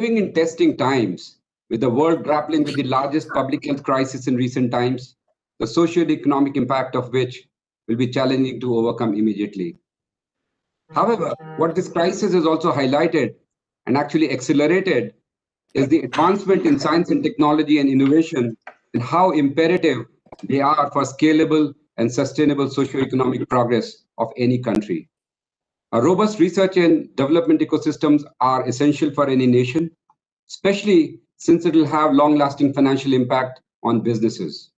living in testing times, with the world grappling with the largest public health crisis in recent times, the socio-economic impact of which will be challenging to overcome immediately. However, what this crisis has also highlighted and actually accelerated is the advancement in science and technology and innovation and how imperative they are for scalable and sustainable socio-economic progress of any country. A robust research and development ecosystems are essential for any nation, especially since it will have long-lasting financial impact on businesses.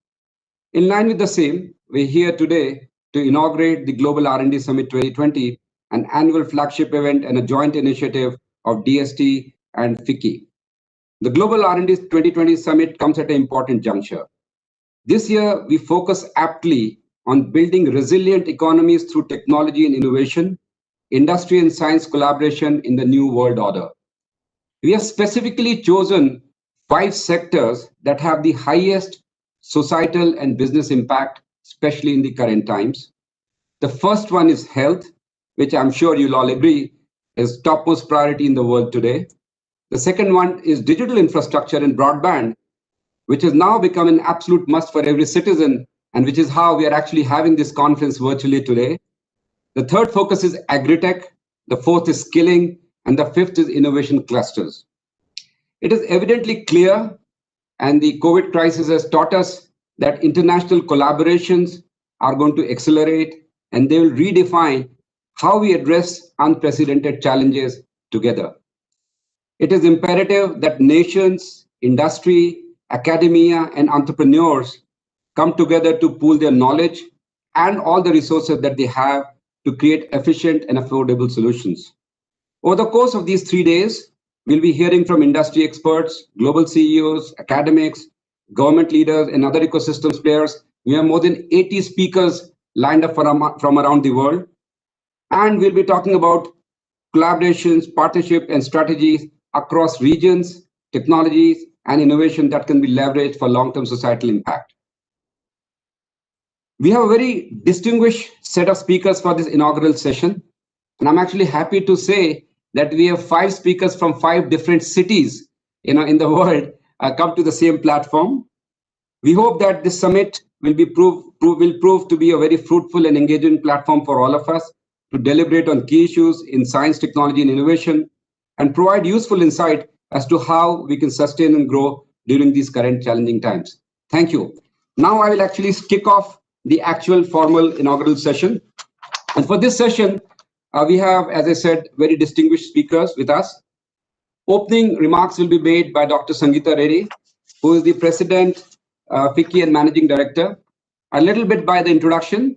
In line with the same, we're here today to inaugurate the Global R&D Summit 2020, an annual flagship event and a joint initiative of DST and FICCI. The Global R&D 2020 Summit comes at an important juncture. This year, we focus aptly on building resilient economies through technology and innovation, industry and science collaboration in the new world order. We have specifically chosen 5 sectors that have the highest societal and business impact, especially in the current times. The first one is health, which I'm sure you'll all agree is topmost priority in the world today. The second one is digital infrastructure and broadband, which has now become an absolute must for every citizen, and which is how we are actually having this conference virtually today. The third focus is agri-tech, the fourth is skilling, and the fifth is innovation clusters. It is evidently clear, and the COVID crisis has taught us that international collaborations are going to accelerate, and they will redefine how we address unprecedented challenges together. It is imperative that nations, industry, academia, and entrepreneurs come together to pool their knowledge and all the resources that they have to create efficient and affordable solutions. Over the course of these 3 days, we'll be hearing from industry experts, global CEOs, academics, government leaders, and other ecosystems players. We have more than 80 speakers lined up from around the world. And we'll be talking about collaborations, partnership, and strategies across regions, technologies, and innovation that can be leveraged for long-term societal impact. We have a very distinguished set of speakers for this inaugural session, and I'm actually happy to say that we have 5 speakers from 5 different cities, in the world come to the same platform. We hope that this summit will prove to be a very fruitful and engaging platform for all of us to deliberate on key issues in science, technology, and innovation, and provide useful insight as to how we can sustain and grow during these current challenging times. Thank you. Now I will actually kick off the actual formal inaugural session. And for this session, we have, as I said, very distinguished speakers with us. Opening remarks will be made by Dr. Sangeeta Reddy, who is the President, FICCI and Managing Director. A little bit by the introduction,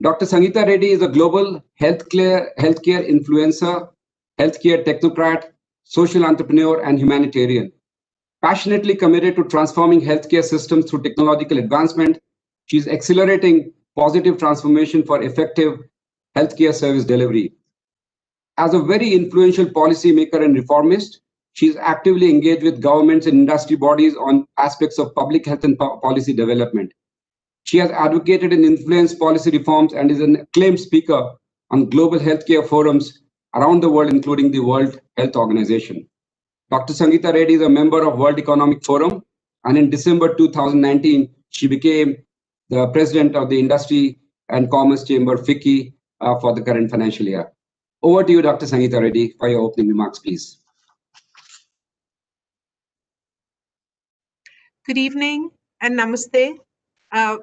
Dr. Sangeeta Reddy is a global healthcare influencer, healthcare technocrat, social entrepreneur, and humanitarian. Passionately committed to transforming healthcare systems through technological advancement, she is accelerating positive transformation for effective healthcare service delivery. As a very influential policymaker and reformist, she is actively engaged with governments and industry bodies on aspects of public health and policy development. She has advocated and influenced policy reforms and is an acclaimed speaker on global healthcare forums around the world, including the World Health Organization. Dr. Sangeeta Reddy is a member of World Economic Forum, and in December 2019, she became the president of the Industry and Commerce Chamber, FICCI, for the current financial year. Over to you, Dr. Sangeeta Reddy, for your opening remarks, please. Good evening and namaste.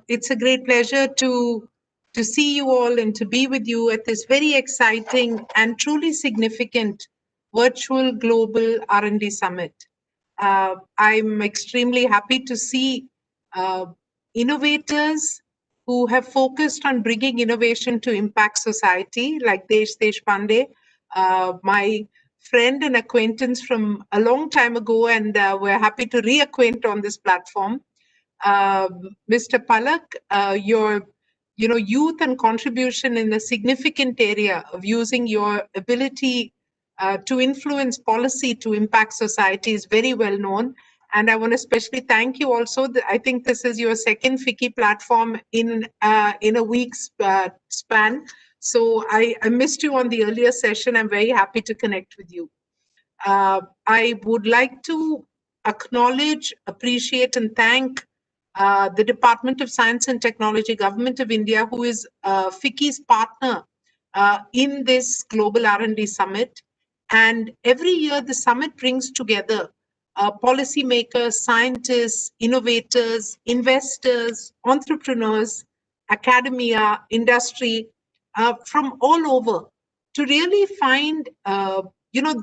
It's a great pleasure to see you all and to be with you at this very exciting and truly significant virtual global R&D summit. I'm extremely happy to see innovators who have focused on bringing innovation to impact society, like Desh Deshpande, my friend and acquaintance from a long time ago, and we're happy to reacquaint on this platform. Mr. Palak, your youth and contribution in a significant area of using your ability to influence policy to impact society is very well known. And I want to especially thank you also. I think this is your second FICCI platform in a week's span. So I missed you on the earlier session. I'm very happy to connect with you. I would like to acknowledge, appreciate, and thank the Department of Science and Technology, Government of India, who is FICCI's partner in this Global R&D Summit. And every year, the summit brings together policymakers, scientists, innovators, investors, entrepreneurs, academia, industry from all over to really find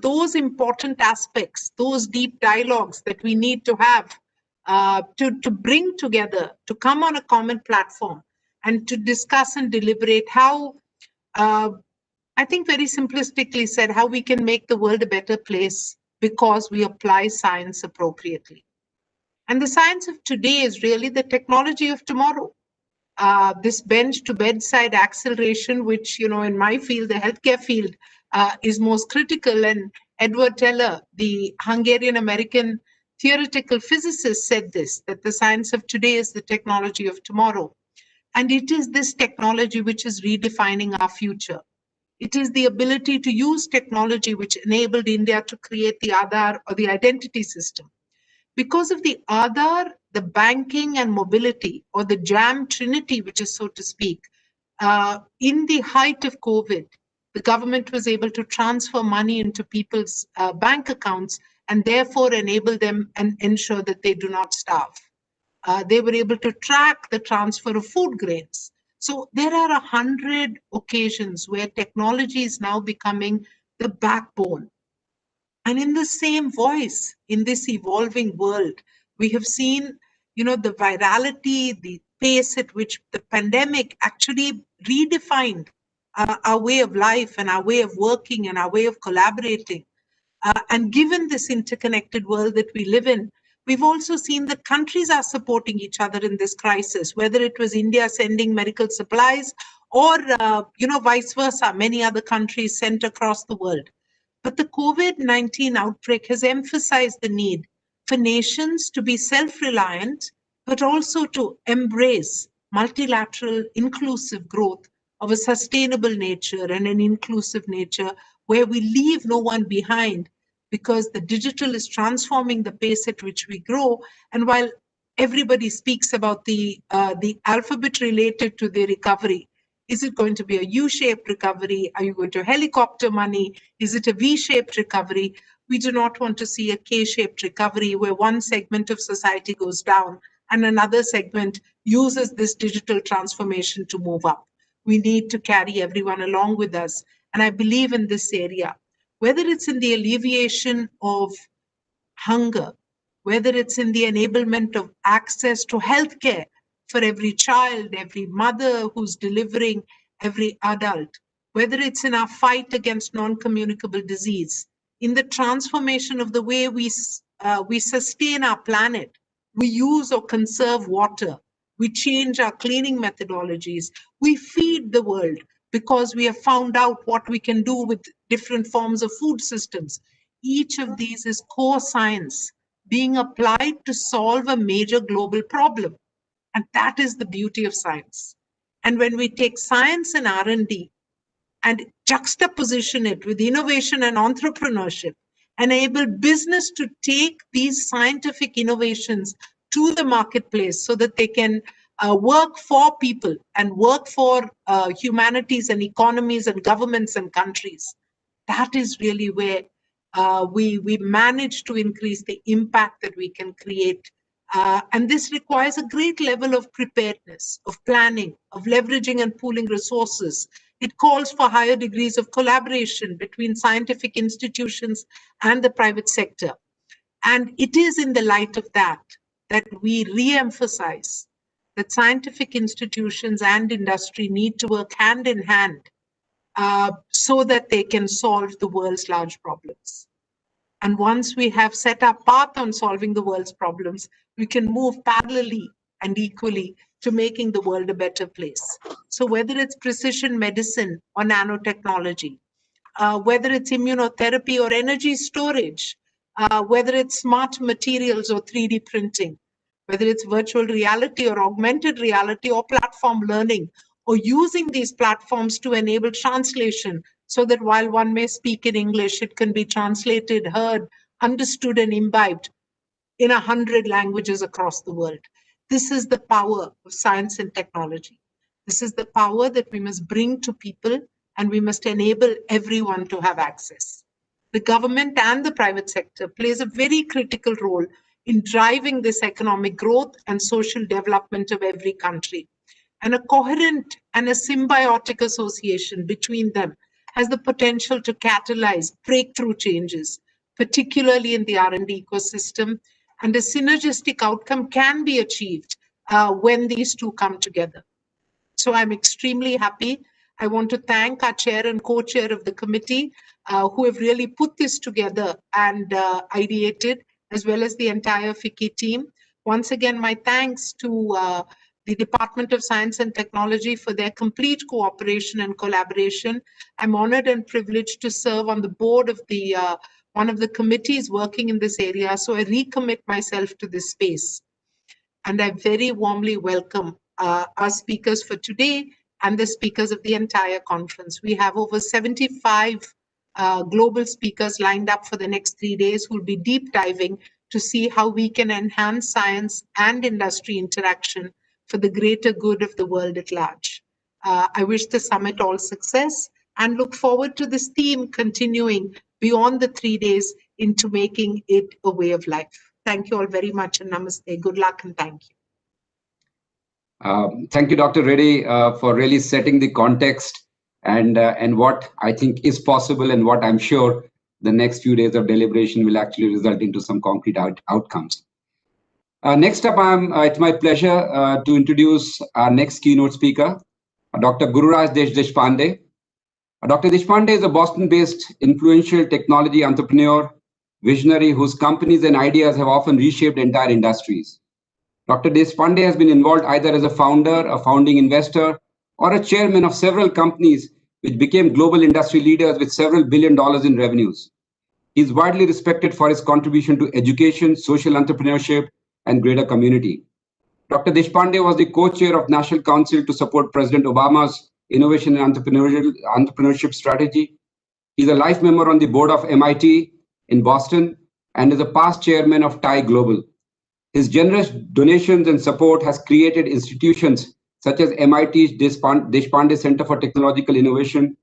those important aspects, those deep dialogues that we need to have to bring together, to come on a common platform and to discuss and deliberate how, I think very simplistically said, how we can make the world a better place because we apply science appropriately. And the science of today is really the technology of tomorrow. This bench to bedside acceleration, which, in my field, the healthcare field, is most critical. And Edward Teller, the Hungarian-American theoretical physicist, said this, that the science of today is the technology of tomorrow. And it is this technology which is redefining our future. It is the ability to use technology which enabled India to create the Aadhaar, or the identity system. Because of the Aadhaar, the banking and mobility, or the jam trinity, which is so to speak, in the height of COVID, the government was able to transfer money into people's bank accounts and therefore enable them and ensure that they do not starve. They were able to track the transfer of food grains. So there are 100 occasions where technology is now becoming the backbone. And in the same voice, in this evolving world, we have seen, the virality, the pace at which the pandemic actually redefined our way of life and our way of working and our way of collaborating. And given this interconnected world that we live in, we've also seen that countries are supporting each other in this crisis, whether it was India sending medical supplies or, vice versa, many other countries sent across the world. But the COVID-19 outbreak has emphasized the need for nations to be self-reliant, but also to embrace multilateral, inclusive growth of a sustainable nature and an inclusive nature where we leave no one behind, because the digital is transforming the pace at which we grow. And while everybody speaks about the alphabet related to the recovery, is it going to be a U-shaped recovery? Are you going to helicopter money? Is it a V-shaped recovery? We do not want to see a K-shaped recovery where one segment of society goes down and another segment uses this digital transformation to move up. We need to carry everyone along with us. And I believe in this area, whether it's in the alleviation of hunger, whether it's in the enablement of access to healthcare for every child, every mother who's delivering, every adult, whether it's in our fight against non-communicable disease, in the transformation of the way we sustain our planet, we use or conserve water, we change our cleaning methodologies, we feed the world because we have found out what we can do with different forms of food systems. Each of these is core science being applied to solve a major global problem. And that is the beauty of science. And when we take science and R&D and juxtaposition it with innovation and entrepreneurship, enable business to take these scientific innovations to the marketplace so that they can work for people and work for humanities and economies and governments and countries. That is really where we manage to increase the impact that we can create. And this requires a great level of preparedness, of planning, of leveraging and pooling resources. It calls for higher degrees of collaboration between scientific institutions and the private sector. And it is in the light of that that we re-emphasize that scientific institutions and industry need to work hand in hand so that they can solve the world's large problems. And once we have set our path on solving the world's problems, we can move parallelly and equally to making the world a better place. So whether it's precision medicine or nanotechnology, whether it's immunotherapy or energy storage, whether it's smart materials or 3D printing, whether it's virtual reality or augmented reality or platform learning, or using these platforms to enable translation, so that while one may speak in English, it can be translated, heard, understood, and imbibed in 100 languages across the world. This is the power of science and technology. This is the power that we must bring to people, and we must enable everyone to have access. The government and the private sector plays a very critical role in driving this economic growth and social development of every country. And a coherent and a symbiotic association between them has the potential to catalyze breakthrough changes, particularly in the R&D ecosystem, and a synergistic outcome can be achieved when these two come together. So I'm extremely happy. I want to thank our chair and co-chair of the committee who have really put this together and ideated, as well as the entire FICCI team. Once again, my thanks to the Department of Science and Technology for their complete cooperation and collaboration. I'm honored and privileged to serve on the board of the one of the committees working in this area, so I recommit myself to this space. And I very warmly welcome our speakers for today and the speakers of the entire conference. We have over 75 global speakers lined up for the next 3 days who will be deep diving to see how we can enhance science and industry interaction for the greater good of the world at large. I wish the summit all success and look forward to this theme continuing beyond the 3 days into making it a way of life. Thank you all very much, and namaste. Good luck and thank you. Thank you, Dr. Reddy, for really setting the context and what I think is possible and what I'm sure the next few days of deliberation will actually result into some concrete outcomes. Next up, it's my pleasure to introduce our next keynote speaker, Dr. Gururaj Deshpande. Dr. Deshpande is a Boston-based influential technology entrepreneur, visionary whose companies and ideas have often reshaped entire industries. Dr. Deshpande has been involved either as a founder, a founding investor, or a chairman of several companies which became global industry leaders with several $1 billion in revenues. He is widely respected for his contribution to education, social entrepreneurship, and greater community. Dr. Deshpande was the co-chair of National Council to support President Obama's innovation and entrepreneurship strategy. He's a life member on the board of MIT in Boston and is a past chairman of TIE Global. His generous donations and support has created institutions such as MIT's Deshpande Center for Technological Innovation,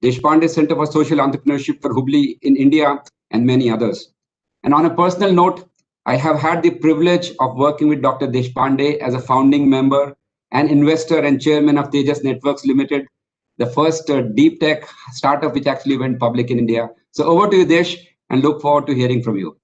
Deshpande Center for Social Entrepreneurship for Hubli in India, and many others. And on a personal note, I have had the privilege of working with Dr. Deshpande as a founding member and investor and chairman of Tejas Networks Limited, the first deep tech startup which actually went public in India. So over to you, Desh, and look forward to hearing from you.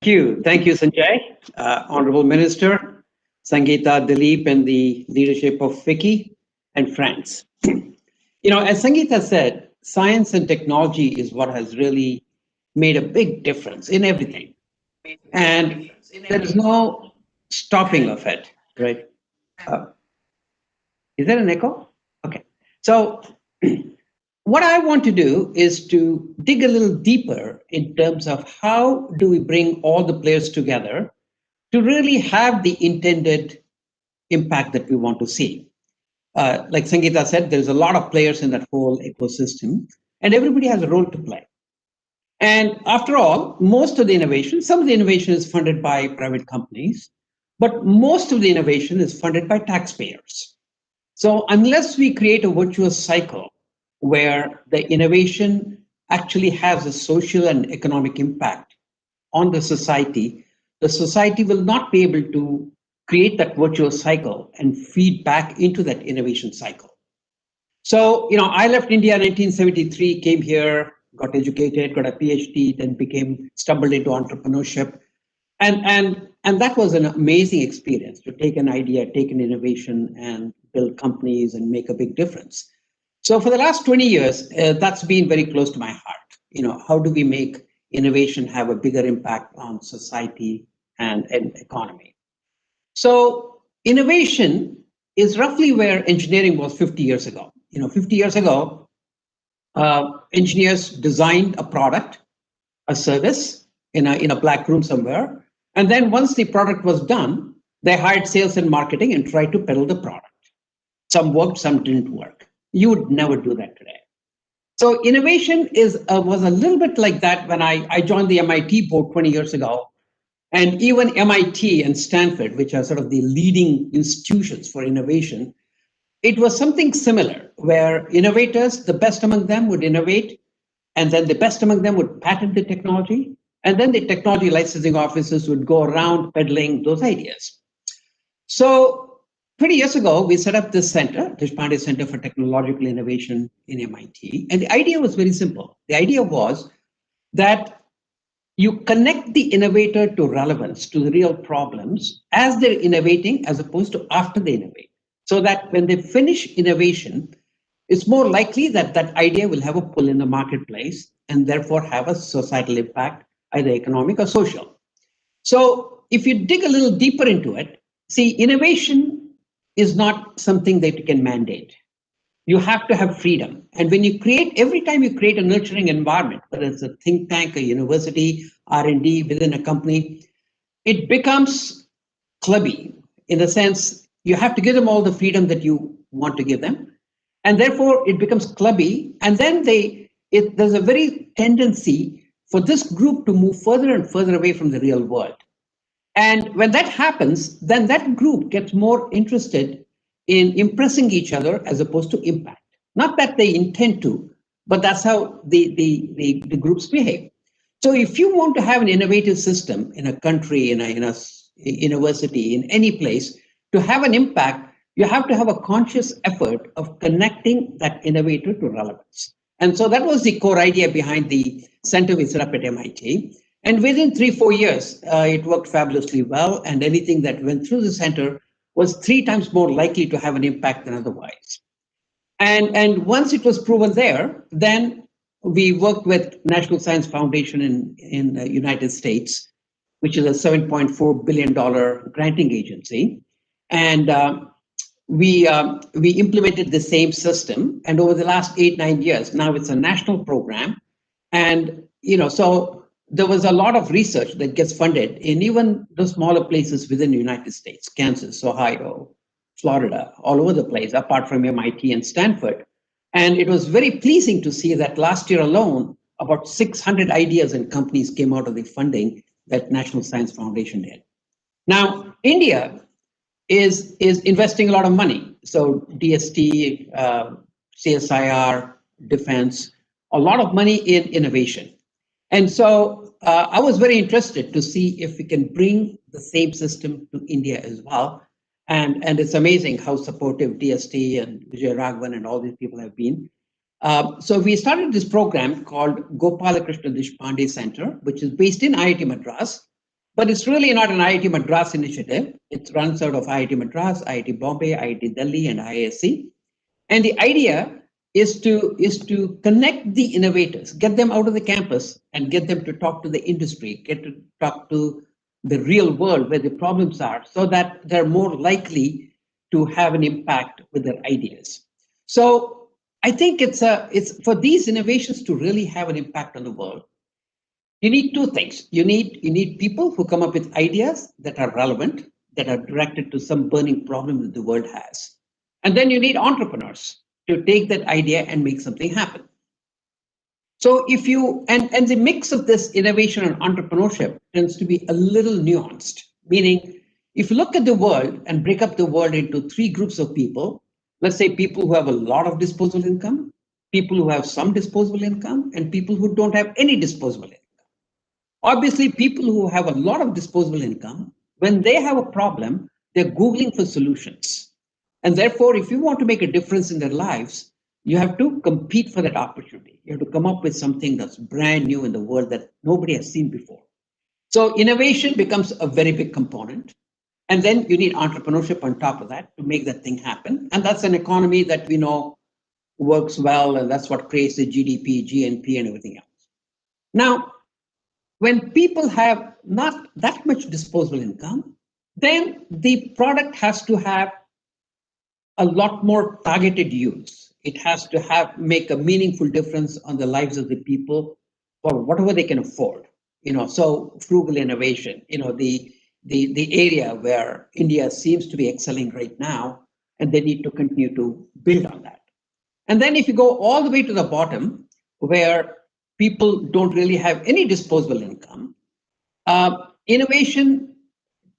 Thank you, Sanjay. Honorable Minister, Sangeeta, Dilip, and the leadership of FICCI and friends. As Sangeeta said, science and technology is what has really made a big difference in everything. And there is no stopping of it, right? Is there an echo? Okay. So what I want to do is to dig a little deeper in terms of how do we bring all the players together to really have the intended impact that we want to see. Like Sangeeta said, there's a lot of players in that whole ecosystem, and everybody has a role to play. And after all, most of the innovation, some of the innovation is funded by private companies, but most of the innovation is funded by taxpayers. So unless we create a virtuous cycle where the innovation actually has a social and economic impact on the society will not be able to create that virtuous cycle and feed back into that innovation cycle. So, I left India in 1973, came here, got educated, got a PhD, then stumbled into entrepreneurship. And that was an amazing experience to take an idea, take an innovation and build companies and make a big difference. So for the last 20 years, that's been very close to my heart. How do we make innovation have a bigger impact on society and economy? So innovation is roughly where engineering was 50 years ago. 50 years ago, engineers designed a product, a service in a black room somewhere. And then once the product was done, they hired sales and marketing and tried to peddle the product. Some worked, some didn't work. You would never do that today. So innovation was a little bit like that when I joined the MIT board 20 years ago. And even MIT and Stanford, which are sort of the leading institutions for innovation, it was something similar where innovators, the best among them would innovate, and then the best among them would patent the technology, and then the technology licensing officers would go around peddling those ideas. So 20 years ago, we set up this center, Deshpande Center for Technological Innovation in MIT. And the idea was very simple. The idea was that you connect the innovator to relevance, to the real problems as they're innovating, as opposed to after they innovate. So that when they finish innovation, it's more likely that that idea will have a pull in the marketplace and therefore have a societal impact, either economic or social. So if you dig a little deeper into it, see, innovation is not something that you can mandate. You have to have freedom. And when you create, every time you create a nurturing environment, whether it's a think tank, a university, R&D within a company, it becomes clubby in the sense you have to give them all the freedom that you want to give them. And therefore it becomes clubby. And then there's a very tendency for this group to move further and further away from the real world. And when that happens, then that group gets more interested in impressing each other as opposed to impact. Not that they intend to, but that's how the groups behave. So if you want to have an innovative system in a country, in a university, in any place, to have an impact, you have to have a conscious effort of connecting that innovator to relevance. And so that was the core idea behind the center we set up at MIT. And within 3-4 years, it worked fabulously well. And anything that went through the center was 3 times more likely to have an impact than otherwise. And once it was proven there, then we worked with National Science Foundation in the United States, which is a $7.4 billion granting agency. And we implemented the same system. And over the last 8-9 years, now it's a national program. And, so there was a lot of research that gets funded in even the smaller places within the United States, Kansas, Ohio, Florida, all over the place, apart from MIT and Stanford. And it was very pleasing to see that last year alone, about 600 ideas and companies came out of the funding that National Science Foundation did. Now, India is investing a lot of money. So DST, CSIR, defense, a lot of money in innovation. And so I was very interested to see if we can bring the same system to India as well. And it's amazing how supportive DST and Vijay Raghavan and all these people have been. So we started this program called Gopalakrishna Deshpande Center, which is based in IIT Madras, but it's really not an IIT Madras initiative. It runs out of IIT Madras, IIT Bombay, IIT Delhi, and IISc. And the idea is to connect the innovators, get them out of the campus and get them to talk to the industry, get to talk to the real world where the problems are, so that they're more likely to have an impact with their ideas. So I think it's for these innovations to really have an impact on the world. You need 2 things. You need people who come up with ideas that are relevant, that are directed to some burning problem that the world has. And then you need entrepreneurs to take that idea and make something happen. So if you, and the mix of this innovation and entrepreneurship tends to be a little nuanced, meaning if you look at the world and break up the world into 3 groups of people, let's say people who have a lot of disposable income, people who have some disposable income, and people who don't have any disposable income. Obviously, people who have a lot of disposable income, when they have a problem, they're Googling for solutions. And therefore, if you want to make a difference in their lives, you have to compete for that opportunity. You have to come up with something that's brand new in the world that nobody has seen before. So innovation becomes a very big component. And then you need entrepreneurship on top of that to make that thing happen. And that's an economy that we know works well, and that's what creates the GDP, GNP, and everything else. Now, when people have not that much disposable income, then the product has to have a lot more targeted use. It has to make a meaningful difference on the lives of the people for whatever they can afford. So frugal innovation, the area where India seems to be excelling right now, and they need to continue to build on that. And then if you go all the way to the bottom, where people don't really have any disposable income, innovation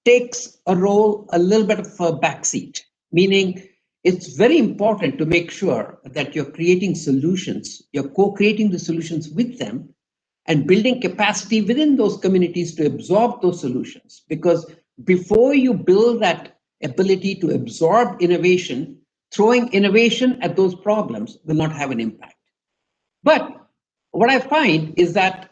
takes a role, a little bit of a backseat, meaning it's very important to make sure that you're creating solutions, you're co-creating the solutions with them and building capacity within those communities to absorb those solutions. Because before you build that ability to absorb innovation, throwing innovation at those problems will not have an impact. But what I find is that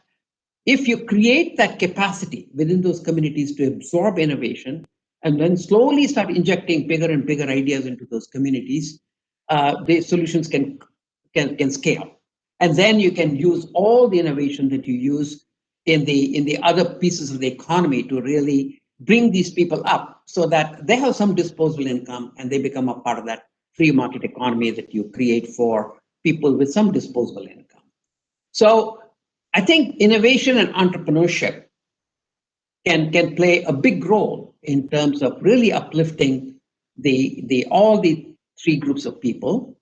if you create that capacity within those communities to absorb innovation and then slowly start injecting bigger and bigger ideas into those communities, the solutions can scale. And then you can use all the innovation that you use in the other pieces of the economy to really bring these people up so that they have some disposable income and they become a part of that free market economy that you create for people with some disposable income. So I think innovation and entrepreneurship can play a big role in terms of really uplifting all the three groups of people,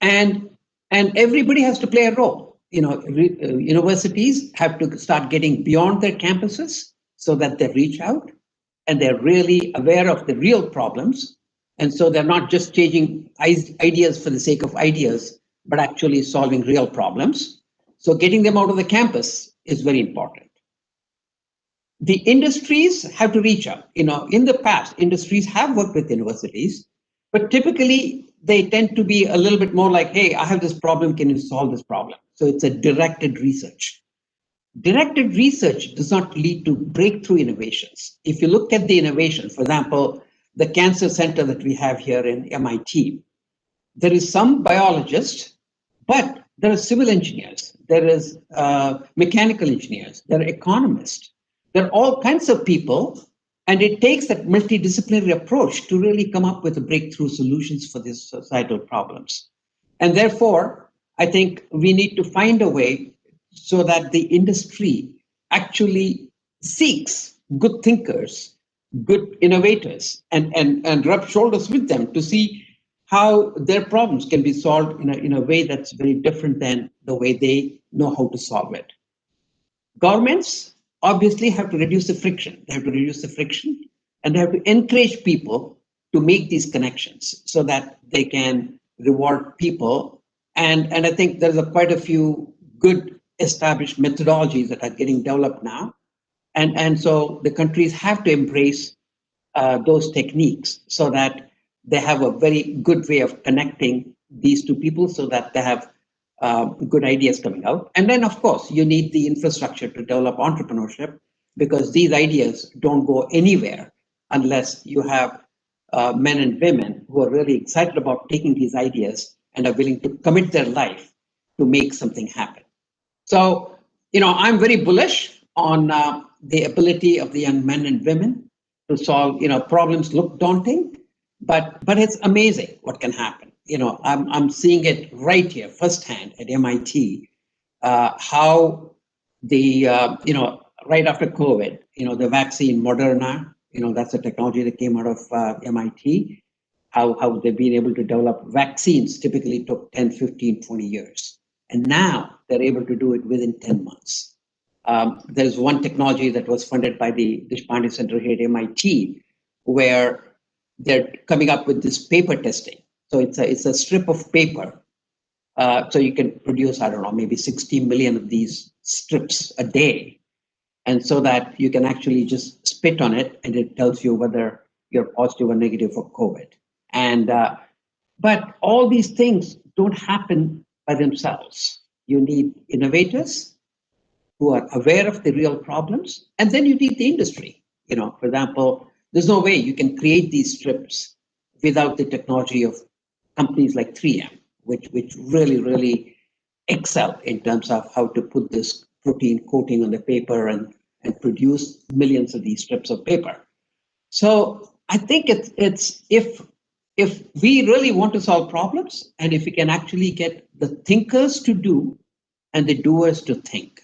and everybody has to play a role. Universities have to start getting beyond their campuses so that they reach out and they're really aware of the real problems, and so they're not just changing ideas for the sake of ideas, but actually solving real problems. So getting them out of the campus is very important. The industries have to reach out. In the past, industries have worked with universities, but typically they tend to be a little bit more like, hey, I have this problem, can you solve this problem? So it's a directed research. Directed research does not lead to breakthrough innovations. If you look at the innovation, for example, the cancer center that we have here in MIT, there is some biologist, but there are civil engineers, there is mechanical engineers, there are economists, there are all kinds of people, and it takes that multidisciplinary approach to really come up with breakthrough solutions for these societal problems. And therefore, I think we need to find a way so that the industry actually seeks good thinkers, good innovators, and rub shoulders with them to see how their problems can be solved in a way that's very different than the way they know how to solve it. Governments obviously have to reduce the friction. They have to reduce the friction, and they have to encourage people to make these connections so that they can reward people. And I think there's quite a few good established methodologies that are getting developed now. And so the countries have to embrace those techniques so that they have a very good way of connecting these two people so that they have good ideas coming out. And then, of course, you need the infrastructure to develop entrepreneurship, because these ideas don't go anywhere unless you have men and women who are really excited about taking these ideas and are willing to commit their life to make something happen. So, I'm very bullish on the ability of the young men and women to solve, problems look daunting, but it's amazing what can happen. I'm seeing it right here firsthand at MIT, how the, right after COVID, the vaccine Moderna, that's a technology that came out of MIT, how they've been able to develop vaccines typically took 10, 15, 20 years. And now they're able to do it within 10 months. There's one technology that was funded by the Deshpande Center here at MIT, where they're coming up with this paper testing. So it's a strip of paper. So you can produce, I don't know, maybe 60 million of these strips a day. And so that you can actually just spit on it and it tells you whether you're positive or negative for COVID. And but all these things don't happen by themselves. You need innovators who are aware of the real problems, and then you need the industry. For example, there's no way you can create these strips without the technology of companies like 3M, which really, really excel in terms of how to put this protein coating on the paper and produce millions of these strips of paper. So I think it's if we really want to solve problems, and if we can actually get the thinkers to do and the doers to think.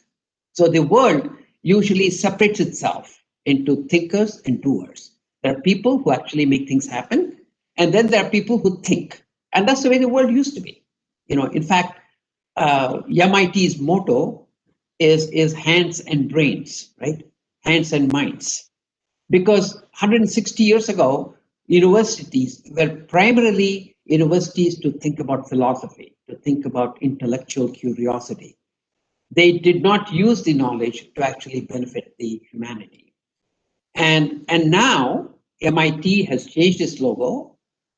So the world usually separates itself into thinkers and doers. There are people who actually make things happen, and then there are people who think. And that's the way the world used to be. In fact, MIT's motto is hands and brains, right? Hands and minds. Because 160 years ago, universities were primarily universities to think about philosophy, to think about intellectual curiosity. They did not use the knowledge to actually benefit the humanity. And now MIT has changed its logo,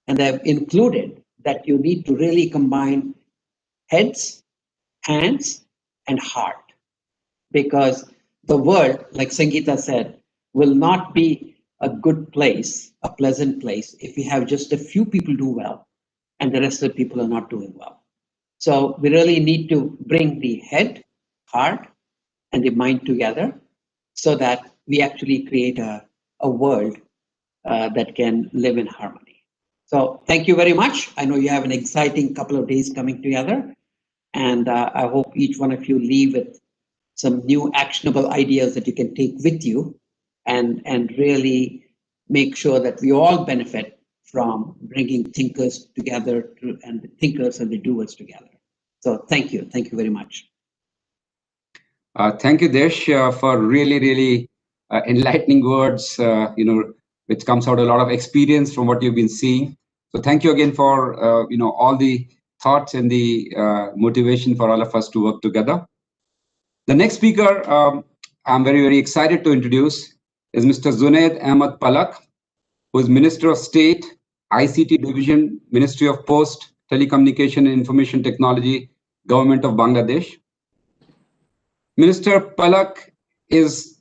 and they've included that you need to really combine heads, hands, and heart. Because the world, like Sangeeta said, will not be a good place, a pleasant place, if we have just a few people do well and the rest of the people are not doing well. So we really need to bring the head, heart, and the mind together so that we actually create a world that can live in harmony. So thank you very much. I know you have an exciting couple of days coming together, and I hope each one of you leave with some new actionable ideas that you can take with you and really make sure that we all benefit from bringing thinkers together and the thinkers and the doers together. So thank you very much. Thank you, Desh, for really enlightening words, which comes out a lot of experience from what you've been seeing. So thank you again for, all the thoughts and the motivation for all of us to work together. The next speaker I'm very excited to introduce is Mr. Zunit Ahmed Palak, who is Minister of State, ICT Division, Ministry of Post, Telecommunication and Information Technology, Government of Bangladesh. Minister Palak is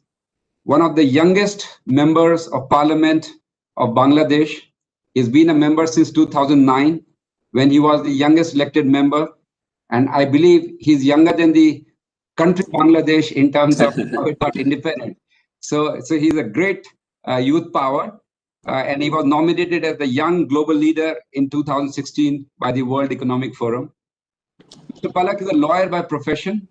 one of the youngest members of Parliament of Bangladesh. He's been a member since 2009, when he was the youngest elected member. And I believe he's younger than the country Bangladesh in terms of how it got independent. So he's a great youth power. And he was nominated as the Young Global Leader in 2016 by the World Economic Forum. Mr. Palak is a lawyer by profession,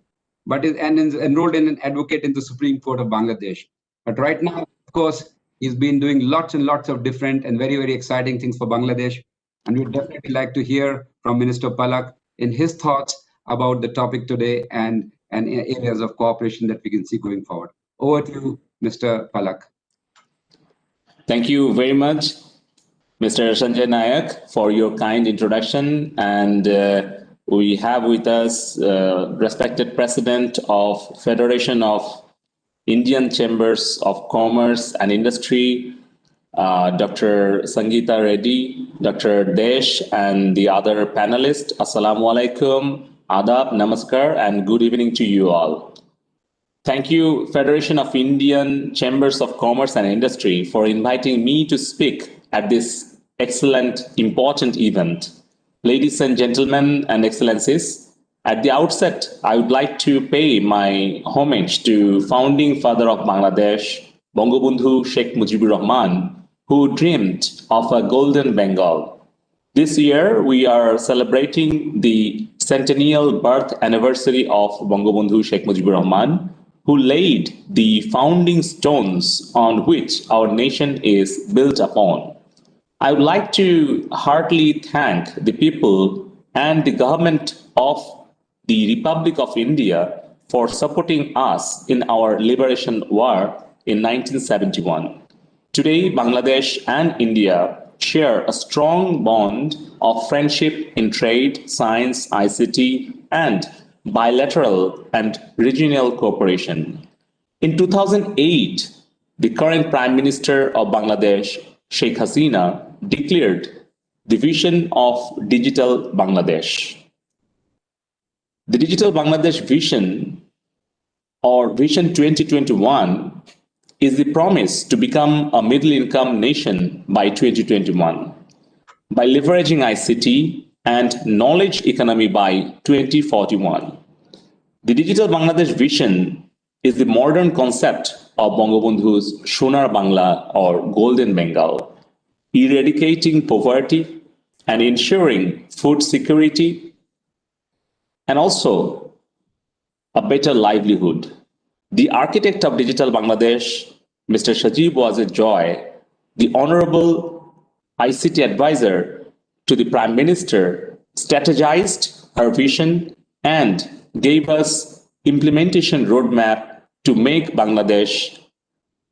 but is enrolled in an advocate in the Supreme Court of Bangladesh. But right now, of course, he's been doing lots and lots of different and very exciting things for Bangladesh. And we'd definitely like to hear from Minister Palak in his thoughts about the topic today and areas of cooperation that we can see going forward. Over to you, Mr. Palak. Thank you very much, Mr. Sanjay Nayak, for your kind introduction. And we have with us respected President of Federation of Indian Chambers of Commerce and Industry, Dr. Sangeeta Reddy, Dr. Desh, and the other panelists. Assalamu alaikum, adab, namaskar, and good evening to you all. Thank you, Federation of Indian Chambers of Commerce and Industry, for inviting me to speak at this excellent, important event. Ladies and gentlemen and excellencies, at the outset, I would like to pay my homage to founding father of Bangladesh, Bangabandhu Sheikh Mujibur Rahman, who dreamed of a golden Bengal. This year, we are celebrating the centennial birth anniversary of Bangabandhu Sheikh Mujibur Rahman, who laid the founding stones on which our nation is built upon. I would like to heartily thank the people and the government of the Republic of India for supporting us in our liberation war in 1971. Today, Bangladesh and India share a strong bond of friendship in trade, science, ICT, and bilateral and regional cooperation. In 2008, the current Prime Minister of Bangladesh, Sheikh Hasina, declared the vision of Digital Bangladesh. The Digital Bangladesh vision, or Vision 2021, is the promise to become a middle-income nation by 2021 by leveraging ICT and knowledge economy by 2041. The Digital Bangladesh vision is the modern concept of Bangabandhu's Sonar Bangla or Golden Bengal, eradicating poverty and ensuring food security and also a better livelihood. The architect of Digital Bangladesh, Mr. Sanjeev was a joy, the Honorable ICT advisor to the Prime Minister, strategized her vision and gave us implementation roadmap to make Bangladesh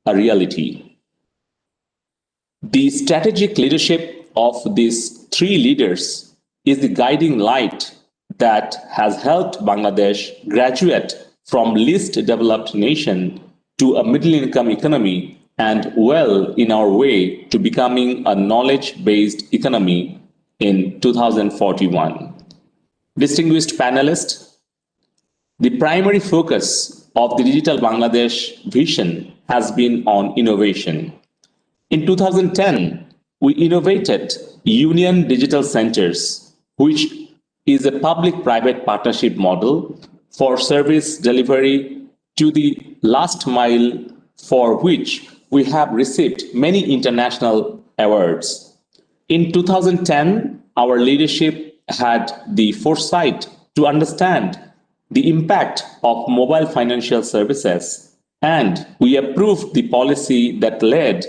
a reality. The strategic leadership of these three leaders is the guiding light that has helped Bangladesh graduate from least developed nation to a middle-income economy and well in our way to becoming a knowledge-based economy in 2041. Distinguished panelists, the primary focus of the Digital Bangladesh vision has been on innovation. In 2010, we innovated Union Digital Centers, which is a public-private partnership model for service delivery to the last mile, for which we have received many international awards. In 2010, our leadership had the foresight to understand the impact of mobile financial services, and we approved the policy that led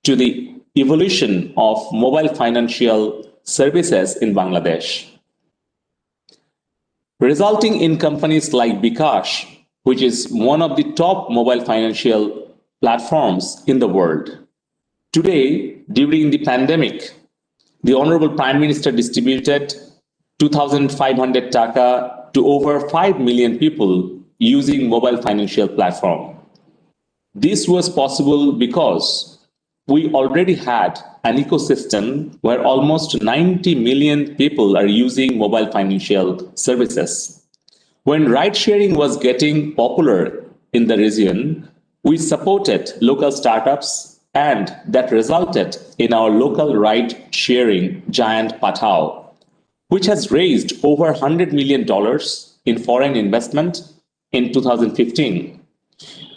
to the evolution of mobile financial services in Bangladesh, resulting in companies like Bikash, which is one of the top mobile financial platforms in the world. Today, during the pandemic, the Honorable Prime Minister distributed 2,500 taka to over 5 million people using mobile financial platform. This was possible because we already had an ecosystem where almost 90 million people are using mobile financial services. When ride-sharing was getting popular in the region, we supported local startups, and that resulted in our local ride-sharing giant Pathao, which has raised over $100 million in foreign investment in 2015.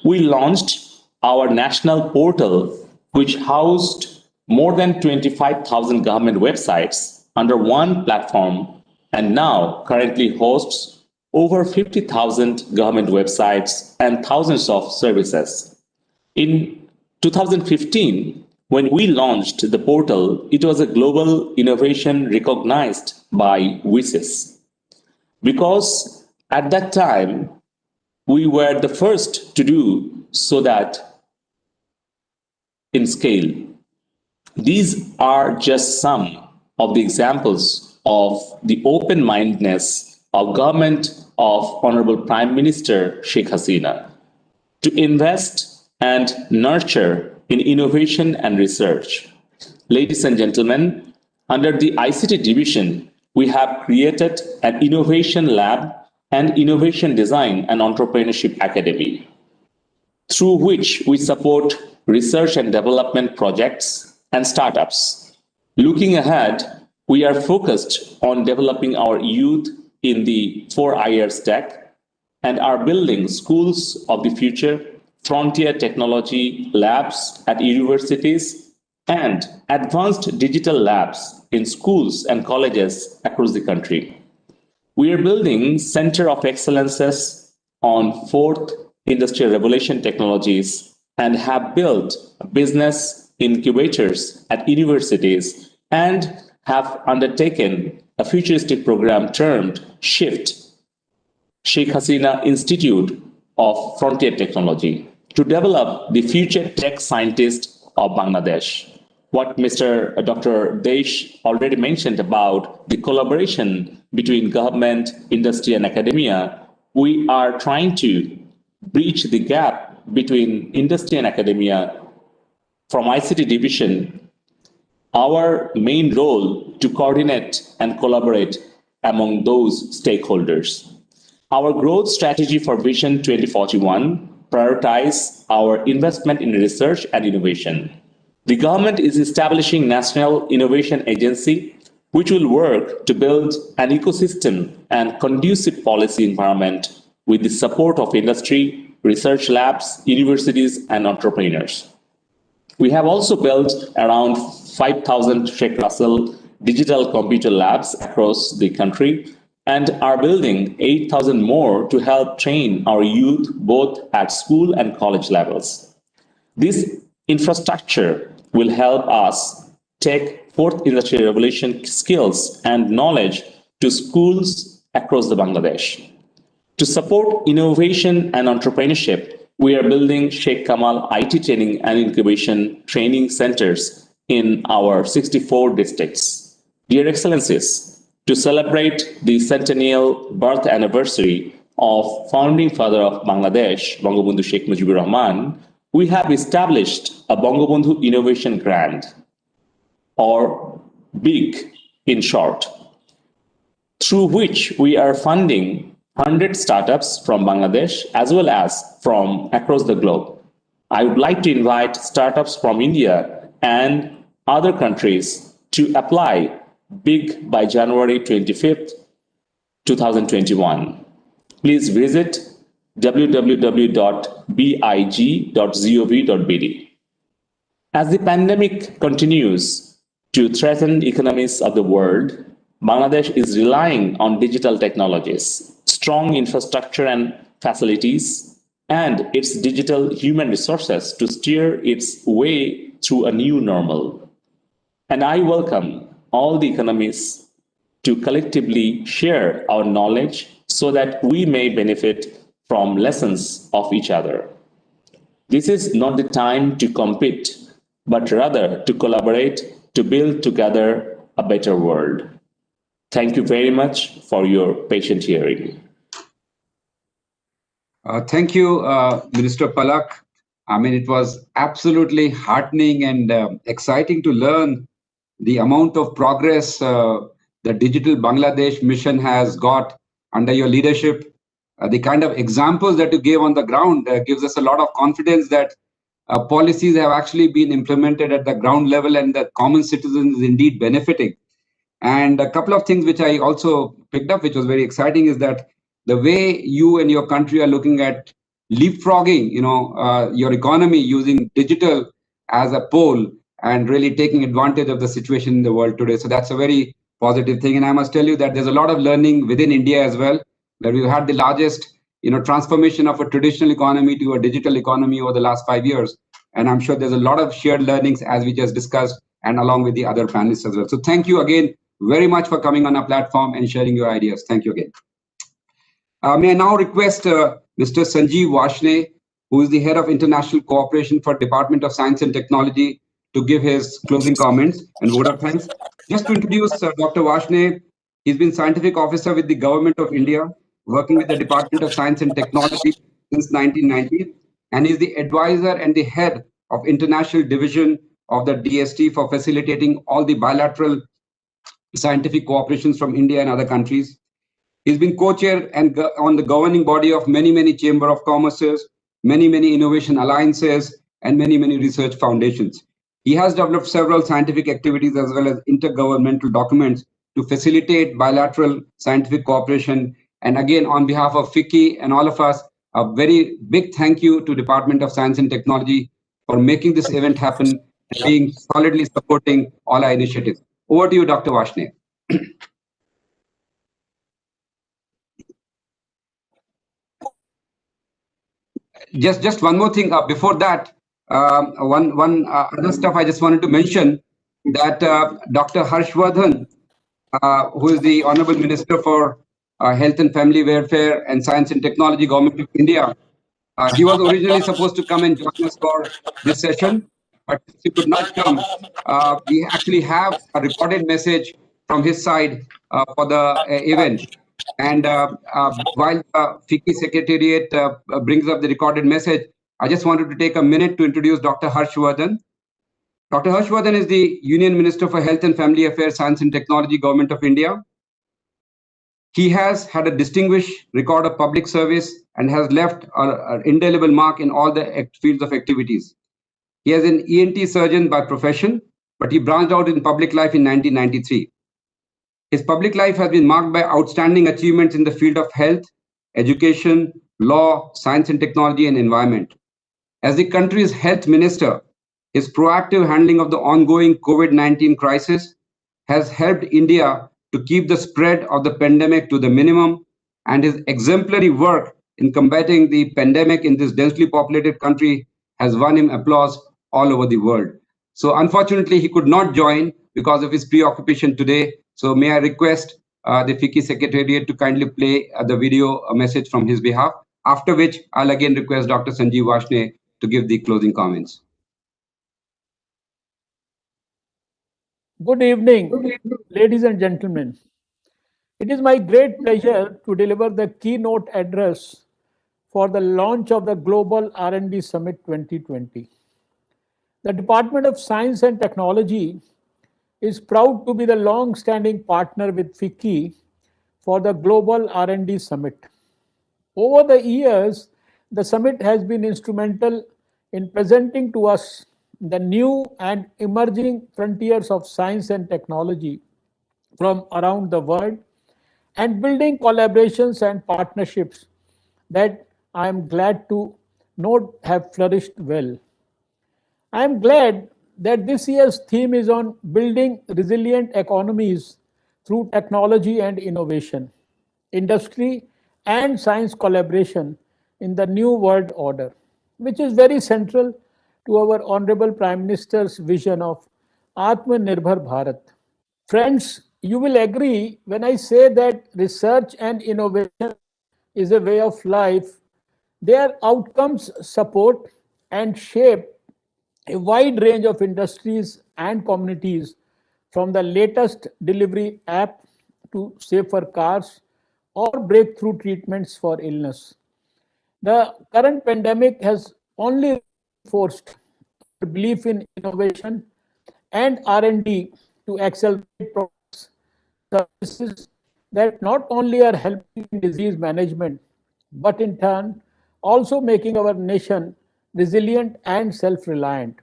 We launched our national portal, which housed more than 25,000 government websites under one platform, and now currently hosts over 50,000 government websites and thousands of services. In 2015, when we launched the portal, it was a global innovation recognized by WSIS, because at that time, we were the first to do so that in scale. These are just some of the examples of the open-mindedness of government of Honorable Prime Minister Sheikh Hasina to invest and nurture in innovation and research. Ladies and gentlemen, under the ICT division, we have created an innovation lab and innovation design and entrepreneurship academy, through which we support research and development projects and startups. Looking ahead, we are focused on developing our youth in the 4IR stack and are building schools of the future, frontier technology labs at universities, and advanced digital labs in schools and colleges across the country. We are building Center of Excellences on Fourth Industrial Revolution technologies and have built business incubators at universities and have undertaken a futuristic program termed SHIFT, Sheikh Hasina Institute of Frontier Technology, to develop the future tech scientists of Bangladesh. What Dr. Desh already mentioned about the collaboration between government, industry, and academia, we are trying to bridge the gap between industry and academia from ICT division. Our main role to coordinate and collaborate among those stakeholders. Our growth strategy for Vision 2041 prioritize our investment in research and innovation. The government is establishing National Innovation Agency, which will work to build an ecosystem and conducive policy environment with the support of industry, research labs, universities, and entrepreneurs. We have also built around 5,000 Sheikh Russell digital computer labs across the country and are building 8,000 more to help train our youth both at school and college levels. This infrastructure will help us take fourth industrial revolution skills and knowledge to schools across the Bangladesh. To support innovation and entrepreneurship, we are building Sheikh Kamal IT Training and Incubation Training Centers in our 64 districts. Dear Excellencies, to celebrate the centennial birth anniversary of founding father of Bangladesh, Bangabandhu Sheikh Mujibur Rahman, we have established a Bangabandhu Innovation Grant, or BIG in short, through which we are funding 100 startups from Bangladesh as well as from across the globe. I would like to invite startups from India and other countries to apply BIG by January 25th, 2021. Please visit www.big.gov.bd. As the pandemic continues to threaten economies of the world, Bangladesh is relying on digital technologies, strong infrastructure and facilities, and its digital human resources to steer its way through a new normal. And I welcome all the economies to collectively share our knowledge so that we may benefit from lessons of each other. This is not the time to compete, but rather to collaborate to build together a better world. Thank you very much for your patient hearing. Thank you, Minister Palak. I mean, it was absolutely heartening and exciting to learn the amount of progress the Digital Bangladesh mission has got under your leadership. The kind of examples that you gave on the ground gives us a lot of confidence that policies have actually been implemented at the ground level and the common citizen is indeed benefiting. And a couple of things which I also picked up, which was very exciting, is that the way you and your country are looking at leapfrogging, your economy using digital as a pole and really taking advantage of the situation in the world today. So that's a very positive thing. And I must tell you that there's a lot of learning within India as well, where we've had the largest, transformation of a traditional economy to a digital economy over the last 5 years. And I'm sure there's a lot of shared learnings as we just discussed, and along with the other panelists as well. So thank you again very much for coming on our platform and sharing your ideas. Thank you again. May I now request Mr. Sanjeev Varshney, who is the head of international cooperation for Department of Science and Technology, to give his closing comments and vote of thanks. Just to introduce Dr. Varshney, he's been scientific officer with the Government of India, working with the Department of Science and Technology since 1990, and is the advisor and the head of international division of the DST for facilitating all the bilateral scientific cooperations from India and other countries. He's been co-chair and on the governing body of many Chamber of Commerces, many innovation alliances, and many research foundations. He has developed several scientific activities as well as intergovernmental documents to facilitate bilateral scientific cooperation. And again, on behalf of FICCI and all of us, a very big thank you to Department of Science and Technology for making this event happen and being solidly supporting all our initiatives. Over to you, Dr. Varshney. Just one more thing before that. One other stuff I just wanted to mention, that Dr. Harshwathan, who is the Honorable Minister for Health and Family Welfare and Science and Technology, Government of India, he was originally supposed to come and join us for this session, but he could not come. We actually have a recorded message from his side for the event. And while FICCI Secretariat brings up the recorded message, I just wanted to take a minute to introduce Dr. Harshwathan. Dr. Harshwathan is the Union Minister for Health and Family Affairs, Science and Technology, Government of India. He has had a distinguished record of public service and has left an indelible mark in all the fields of activities. He is an ENT surgeon by profession, but he branched out in public life in 1993. His public life has been marked by outstanding achievements in the field of health, education, law, science and technology, and environment. As the country's health minister, his proactive handling of the ongoing COVID-19 crisis has helped India to keep the spread of the pandemic to the minimum, and his exemplary work in combating the pandemic in this densely populated country has won him applause all over the world. So unfortunately, he could not join because of his preoccupation today. So may I request the FICCI Secretariat to kindly play the video message from his behalf, after which I'll again request Dr. Sanjeev Varshney to give the closing comments. Good evening, ladies and gentlemen. It is my great pleasure to deliver the keynote address for the launch of the Global R&D Summit 2020. The Department of Science and Technology is proud to be the long-standing partner with FICCI for the Global R&D Summit. Over the years, the summit has been instrumental in presenting to us the new and emerging frontiers of science and technology from around the world and building collaborations and partnerships that I am glad to note have flourished well. I am glad that this year's theme is on building resilient economies through technology and innovation, industry and science collaboration in the new world order, which is very central to our Honorable Prime Minister's vision of Atmanirbhar Bharat. Friends, you will agree when I say that research and innovation is a way of life. Their outcomes support and shape a wide range of industries and communities, from the latest delivery app to safer cars or breakthrough treatments for illness. The current pandemic has only reinforced our belief in innovation and R&D to accelerate progress, services that not only are helping in disease management, but in turn also making our nation resilient and self-reliant.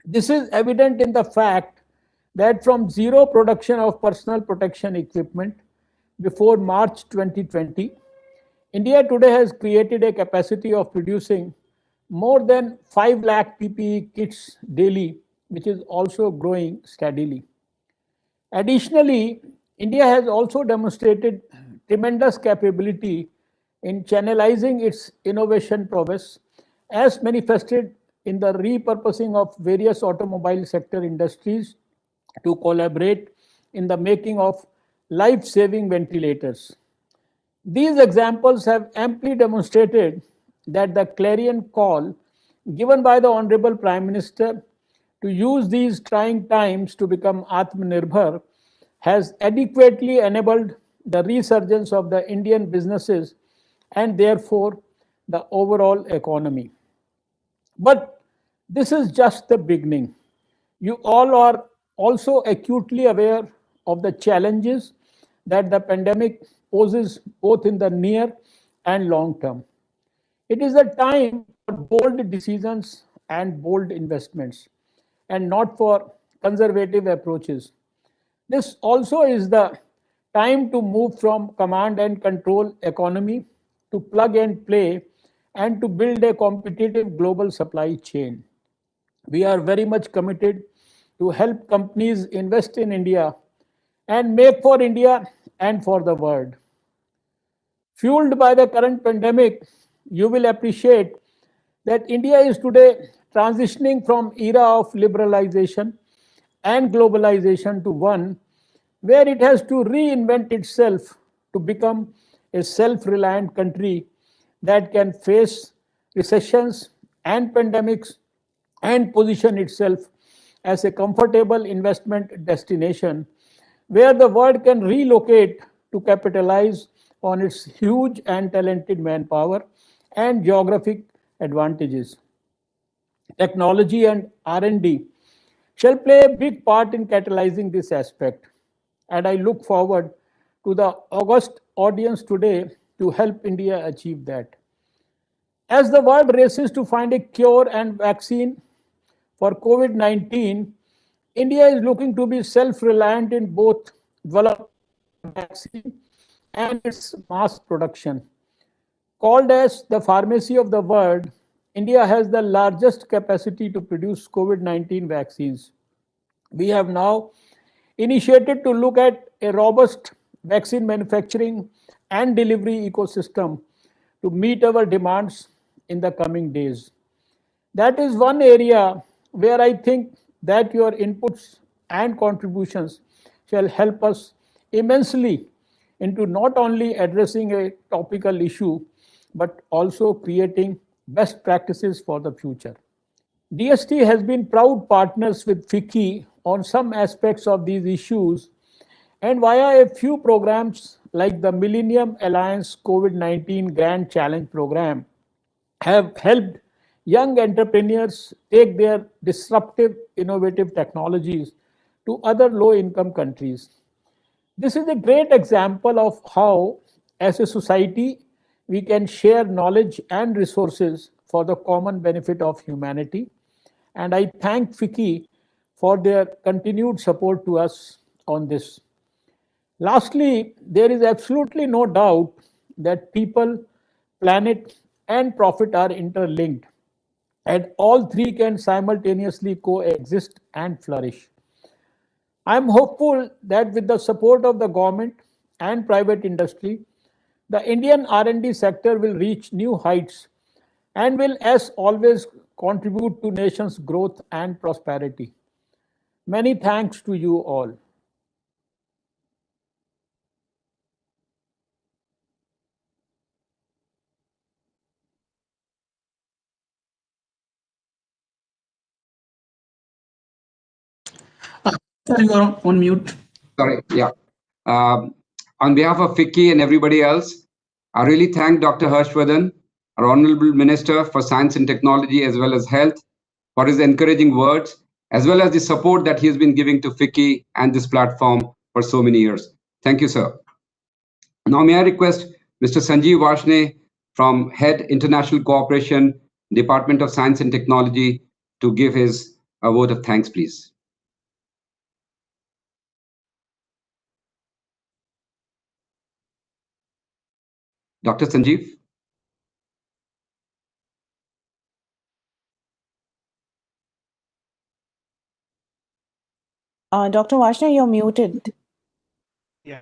This is evident in the fact that from zero production of personal protection equipment before March 2020, India today has created a capacity of producing more than 5 lakh PPE kits daily, which is also growing steadily. Additionally, India has also demonstrated tremendous capability in channelizing its innovation prowess, as manifested in the repurposing of various automobile sector industries to collaborate in the making of life-saving ventilators. These examples have amply demonstrated that the clarion call given by the Honorable Prime Minister to use these trying times to become Atmanirbhar has adequately enabled the resurgence of the Indian businesses and therefore the overall economy. But this is just the beginning. You all are also acutely aware of the challenges that the pandemic poses both in the near and long term. It is a time for bold decisions and bold investments, and not for conservative approaches. This also is the time to move from command and control economy to plug and play and to build a competitive global supply chain. We are very much committed to help companies invest in India and make for India and for the world. Fueled by the current pandemic, you will appreciate that India is today transitioning from era of liberalization and globalization to one where it has to reinvent itself to become a self-reliant country that can face recessions and pandemics and position itself as a comfortable investment destination where the world can relocate to capitalize on its huge and talented manpower and geographic advantages. Technology and R&D shall play a big part in catalyzing this aspect, and I look forward to the august audience today to help India achieve that. As the world races to find a cure and vaccine for COVID-19, India is looking to be self-reliant in both development vaccine and its mass production. Called as the pharmacy of the world, India has the largest capacity to produce COVID-19 vaccines. We have now initiated to look at a robust vaccine manufacturing and delivery ecosystem to meet our demands in the coming days. That is one area where I think that your inputs and contributions shall help us immensely into not only addressing a topical issue, but also creating best practices for the future. DST has been proud partners with FICCI on some aspects of these issues, and via a few programs like the Millennium Alliance COVID-19 Grand Challenge Program have helped young entrepreneurs take their disruptive, innovative technologies to other low-income countries. This is a great example of how, as a society, we can share knowledge and resources for the common benefit of humanity. And I thank FICCI for their continued support to us on this. Lastly, there is absolutely no doubt that people, planet, and profit are interlinked, and all three can simultaneously coexist and flourish. I am hopeful that with the support of the government and private industry, the Indian R&D sector will reach new heights and will, as always, contribute to nation's growth and prosperity. Many thanks to you all. Sir, you are on mute. Sorry, yeah. On behalf of FICCI and everybody else, I really thank Dr. Harshwathan, our Honorable Minister for Science and Technology as well as Health, for his encouraging words, as well as the support that he has been giving to FICCI and this platform for so many years. Thank you, sir. Now, may I request Mr. Sanjeev Varshney from Head International Cooperation, Department of Science and Technology, to give his vote of thanks, please. Dr. Sanjeev? Dr. Varshney, you're muted. Yeah.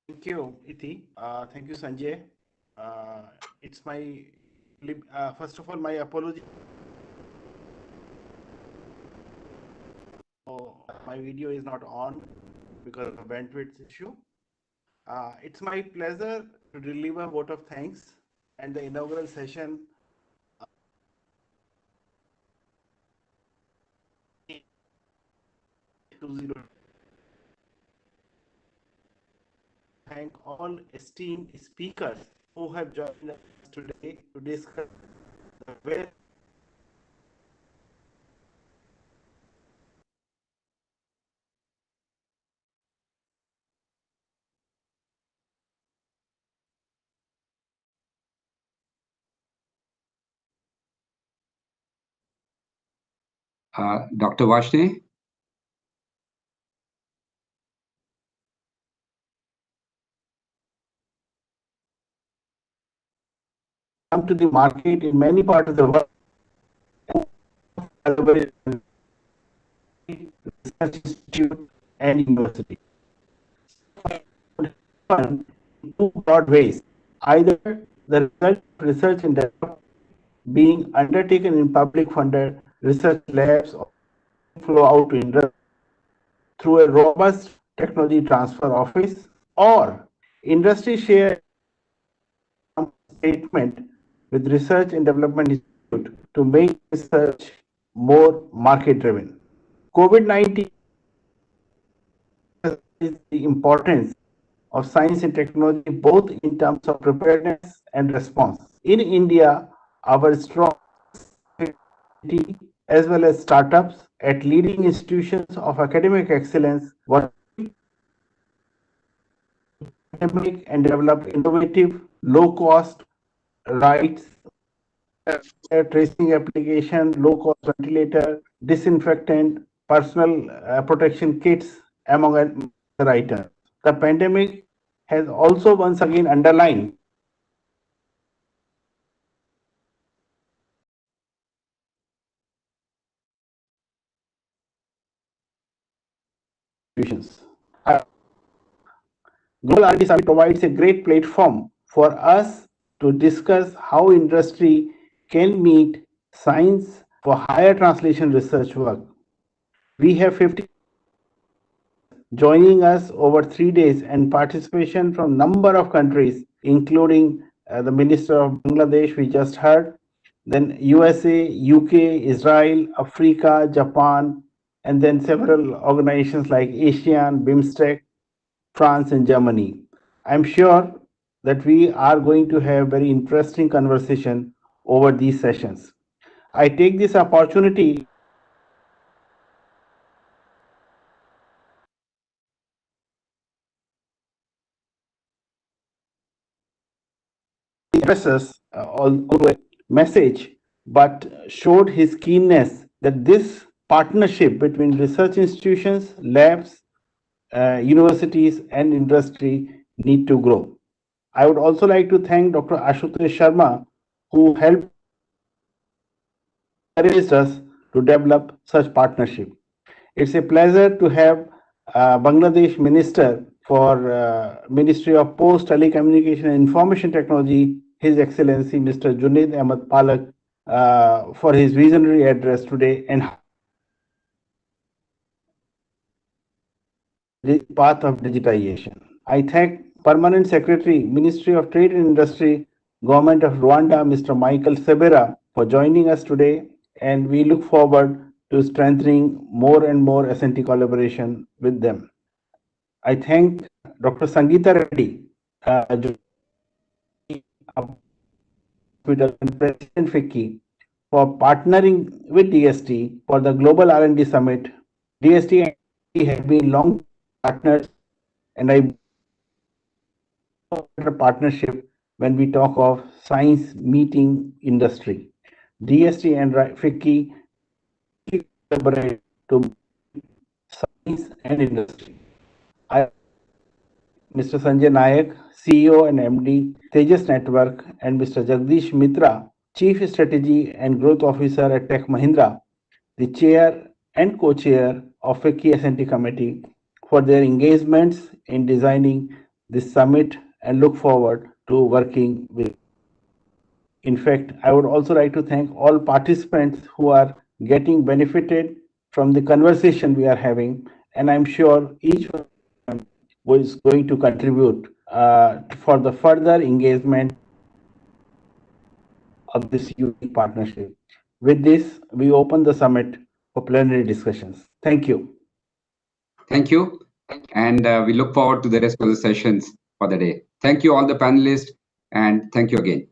Thank you, Iti. Thank you, Sanjay. It's my, first of all, my apology. My video is not on because of bandwidth issue. It's my pleasure to deliver a vote of thanks and the inaugural session. Thank all esteemed speakers who have joined us today to discuss the way Dr. Varshney? come to the market in many parts of the world. Research institute and university. In two broad ways. Either the research and development being undertaken in public funded research labs or flow out to industry through a robust technology transfer office, or industry share statement with research and development institute to make research more market driven. COVID-19 is the importance of science and technology both in terms of preparedness and response. In India, our strong as well as startups at leading institutions of academic excellence were and develop innovative, low-cost rights, tracing application, low-cost ventilator, disinfectant, personal protection kits, among other items. The pandemic has also once again underlined institutions. Global R&D Summit provides a great platform for us to discuss how industry can meet science for higher translation research work. We have 50 joining us over 3 days and participation from number of countries, including the Minister of Bangladesh we just heard, then USA, UK, Israel, Africa, Japan, and then several organizations like ASEAN, BIMSTEC, France, and Germany. I'm sure that we are going to have very interesting conversation over these sessions. I take this opportunity addresses although a message, but showed his keenness that this partnership between research institutions, labs, universities, and industry need to grow. I would also like to thank Dr. Ashutosh Sharma, who helped us to develop such partnership. It's a pleasure to have Bangladesh Minister for Ministry of Post, Telecommunication and Information Technology, His Excellency Mr. Zunit Ahmed Palak, for his visionary address today and the path of digitization. I thank Permanent Secretary, Ministry of Trade and Industry, Government of Rwanda, Mr. Michael Sebera, for joining us today, and we look forward to strengthening more and more S&T collaboration with them. I thank Dr. Sangeeta Reddy, and President FICCI, for partnering with DST for the Global R&D Summit. DST have been long partners, and I partnership when we talk of science meeting industry. DST and FICCI collaborate to science and industry. Mr. Sanjay Nayak, CEO and MD, Tejas Network, and Mr. Jagdish Mitra, Chief Strategy and Growth Officer at Tech Mahindra, the Chair and Co-Chair of FICCI S&T Committee, for their engagements in designing this summit, and look forward to working with. In fact, I would also like to thank all participants who are getting benefited from the conversation we are having, and I'm sure each one of them was going to contribute for the further engagement of this unique partnership. With this, we open the summit for plenary discussions. Thank you. Thank you. And we look forward to the rest of the sessions for the day. Thank you all the panelists, and thank you again.